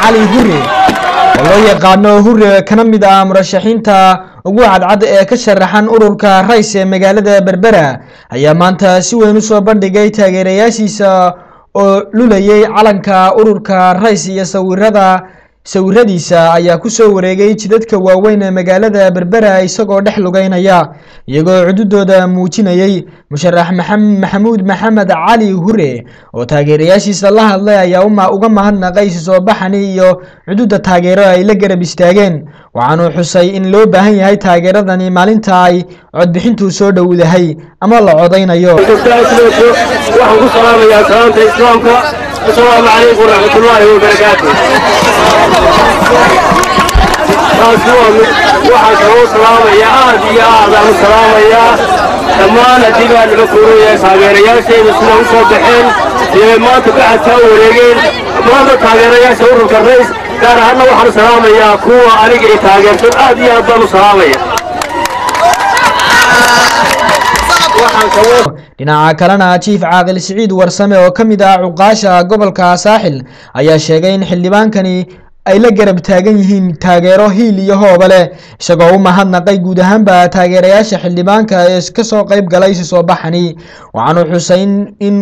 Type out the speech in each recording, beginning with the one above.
علي هوري والله يقانو هوري كان مid ah murashaxiinta ugu cadcad ee ka sharaxan ururka rays ee magaalada Berbera ayaa maanta si weyn u soo bandhigay taageerayaashiisa oo lulayay calanka ururka rays iyo sawiradiisa ayaa ku soo wareegay jidadka waaweyn ee magaalada Berbera isagoo dhex lugaynaya iyagoo cududooda muujinayay musharax maxamuud maxamed cali hure oo taageerayaashiisa la hadlay ayaa uga mahadnaqay soo baxani iyo cududa taageero ay la garab istaageen waxaanu xusay in loo baahan yahay taageeradani maalinta ay codbixintu soo dhawdahay ama la codeynayo waxaan ku salaamayaa salaanta islaamka assalaamu calaykum waraxmatullaahi wabarakaatuh waxaan kaloo salaamayaa aad iyo aad aan u salaamayaa dhammaan haddii baa naga kooraya taageerayaashayda sida u soo baxeen iyo maanta bacadkaa u wareegeen maanta taageerayaasha ururka rays gaar ahaanna waxaan salaamayaa kuwa aniga i taageersan aad iyo aad baan u salaamaya dhinaca kalena Chief Caaqil Siciid Warsame oo kamid ah cuqaasha gobolka Saaxil ayaa sheegay in xildhibaankani ay la garab taagan yihiin taageero hiil iyo hoobale isagoo u mahadnaqay guud ahaanba taageerayaasha xildhibaanka ee ka soo qayb galay soo baxani waxaanu xusayn in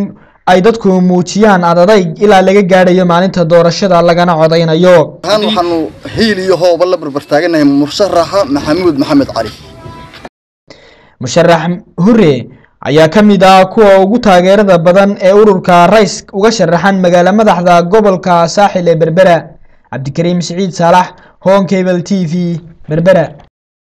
ay dadku muujiyaan adayg ilaa laga gaadhayo maalinta doorashada lagana codeynayo waxaanu hiil iyo hoobale la barbar taaganahay musharaxa maxamuud maxamed cali musharax hure ayaa kamid ah kuwa ugu taageerada badan ee ururka rays uga sharaxan magaalada madaxda gobolka Saaxil ee Berbera Cabdikariim Siciid Saalax Home Cable TV Berbera